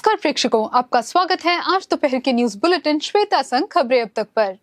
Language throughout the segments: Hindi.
नमस्कार प्रेक्षकों, आपका स्वागत है आज दोपहर के न्यूज बुलेटिन श्वेता संग खबरें अब तक पर।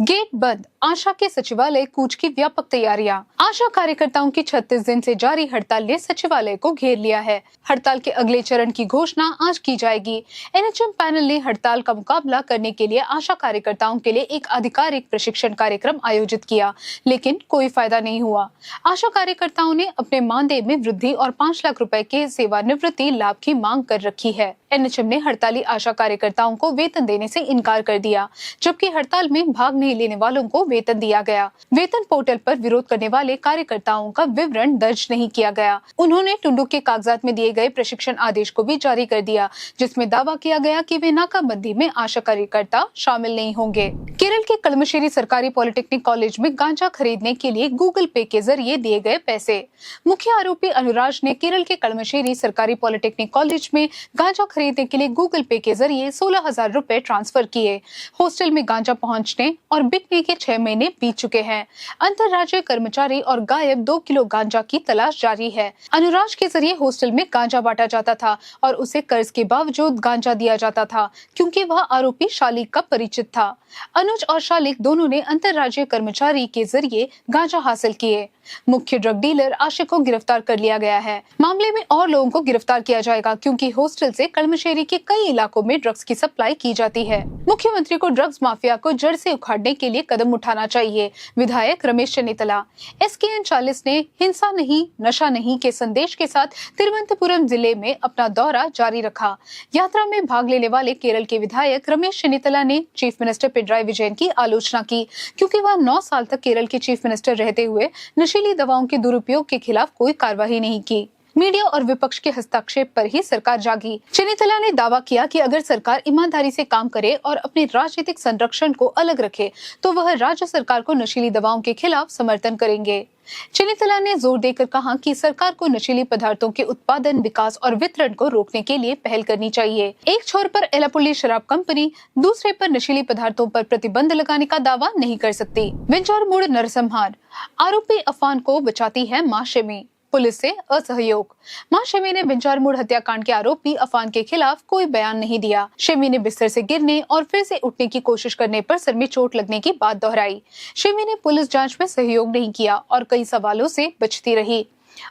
गेट बंद, आशा के सचिवालय कूच की व्यापक तैयारियां। आशा कार्यकर्ताओं की 36 दिन से जारी हड़ताल ने सचिवालय को घेर लिया है। हड़ताल के अगले चरण की घोषणा आज की जाएगी। एनएचएम पैनल ने हड़ताल का मुकाबला करने के लिए आशा कार्यकर्ताओं के लिए एक आधिकारिक प्रशिक्षण कार्यक्रम आयोजित किया, लेकिन कोई फायदा नहीं हुआ। आशा कार्यकर्ताओं ने अपने मानदेय में वृद्धि और 5 लाख रुपए के सेवानिवृत्ति लाभ की मांग कर रखी है। एनएचएम ने हड़ताली आशा कार्यकर्ताओं को वेतन देने से इनकार कर दिया, जबकि हड़ताल में भाग नहीं लेने वालों को वेतन दिया गया। वेतन पोर्टल पर विरोध करने वाले कार्यकर्ताओं का विवरण दर्ज नहीं किया गया। उन्होंने टुंडू के कागजात में दिए गए प्रशिक्षण आदेश को भी जारी कर दिया, जिसमें दावा किया गया कि वे नाकाबंदी में आशा कार्यकर्ता शामिल नहीं होंगे। केरल के कलमश्री सरकारी पॉलिटेक्निक कॉलेज में गांजा खरीदने के लिए गूगल पे के जरिए दिए गए पैसे। मुख्य आरोपी अनुराज ने केरल के कलमश्री सरकारी पॉलिटेक्निक कॉलेज में गांजा खरीदने के लिए गूगल पे के जरिए 16,000 रुपए ट्रांसफर किए। हॉस्टल में गांजा पहुंचने और बिकने के 6 महीने बीत चुके हैं। अंतर्राज्यीय कर्मचारी और गायब 2 किलो गांजा की तलाश जारी है। अनुराज के जरिए हॉस्टल में गांजा बांटा जाता था और उसे कर्ज के बावजूद गांजा दिया जाता था, क्योंकि वह आरोपी शालिक का परिचित था। अनुज और शालिक दोनों ने अंतर्राज्यीय कर्मचारी के जरिए गांजा हासिल किए। मुख्य ड्रग डीलर आशिक को गिरफ्तार कर लिया गया है। मामले में और लोगों को गिरफ्तार किया जाएगा, क्योंकि हॉस्टल से कलमश्री के कई इलाकों में ड्रग्स की सप्लाई की जाती है। मुख्यमंत्री को ड्रग्स माफिया को जड़ से उखाड़ने के लिए कदम उठाना चाहिए। विधायक रमेश चन्नीतला। SKN 40 ने हिंसा नहीं, नशा नहीं के संदेश के साथ तिरुवनंतपुरम जिले में अपना दौरा जारी रखा। यात्रा में भाग लेने वाले केरल के विधायक रमेश चन्नीतला ने चीफ मिनिस्टर पिनराई विजयन की आलोचना की, क्योंकि वह 9 साल तक केरल के चीफ मिनिस्टर रहते हुए नशीली दवाओं के दुरुपयोग के खिलाफ कोई कार्रवाई नहीं की। मीडिया और विपक्ष के हस्तक्षेप पर ही सरकार जागी। चन्नीतला ने दावा किया कि अगर सरकार ईमानदारी से काम करे और अपने राजनीतिक संरक्षण को अलग रखे, तो वह राज्य सरकार को नशीली दवाओं के खिलाफ समर्थन करेंगे। चन्नीतला ने जोर देकर कहा कि सरकार को नशीली पदार्थों के उत्पादन, विकास और वितरण को रोकने के लिए पहल करनी चाहिए। एक छोर पर एलापुल्ली शराब कंपनी, दूसरे पर नशीली पदार्थों पर प्रतिबंध लगाने का दावा नहीं कर सकती। वेंचारमूड नरसंहार, आरोपी अफान को बचाती है मां शमी, पुलिस से असहयोग। मां शमी ने वेंचारमूड हत्याकांड के आरोपी अफान के खिलाफ कोई बयान नहीं दिया। शमी ने बिस्तर से गिरने और फिर से उठने की कोशिश करने पर सर में चोट लगने की बात दोहराई। शमी ने पुलिस जांच में सहयोग नहीं किया और कई सवालों से बचती रही।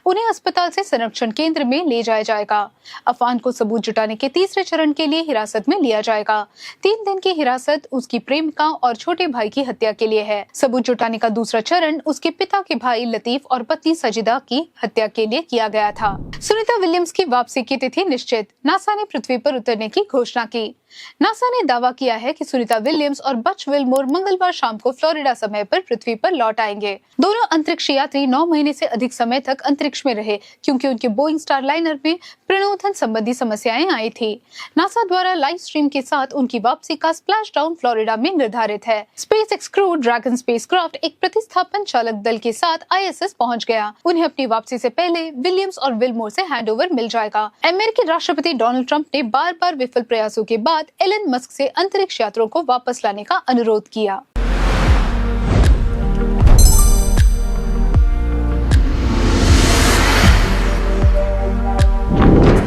उन्हें अस्पताल से संरक्षण केंद्र में ले जाया जाएगा। अफान को सबूत जुटाने के तीसरे चरण के लिए हिरासत में लिया जाएगा। 3 दिन की हिरासत उसकी प्रेमिका और छोटे भाई की हत्या के लिए है। सबूत जुटाने का दूसरा चरण उसके पिता के भाई लतीफ और पत्नी सजिदा की हत्या के लिए किया गया था। सुनीता विलियम्स की वापसी की तिथि निश्चित, नासा ने पृथ्वी पर उतरने की घोषणा की। नासा ने दावा किया है कि सुनीता विलियम्स और बच विलमोर मंगलवार शाम को फ्लोरिडा समय पर पृथ्वी पर लौट आएंगे। दोनों अंतरिक्ष यात्री 9 महीने से अधिक समय तक अंतरिक्ष में रहे, क्योंकि उनके बोइंग स्टारलाइनर में प्रणोदन संबंधी समस्याएं आई थी। नासा द्वारा लाइव स्ट्रीम के साथ उनकी वापसी का स्प्लैश डाउन फ्लोरिडा में निर्धारित है। स्पेसएक्स क्रू ड्रैगन स्पेसक्राफ्ट एक प्रतिस्थापन चालक दल के साथ ISS पहुंच गया। उन्हें अपनी वापसी से पहले विलियम्स और विलमोर से हैंडओवर मिल जाएगा। अमेरिकी राष्ट्रपति डोनाल्ड ट्रंप ने बार-बार विफल प्रयासों के बाद एलन मस्क से अंतरिक्ष यात्रियों को वापस लाने का अनुरोध किया।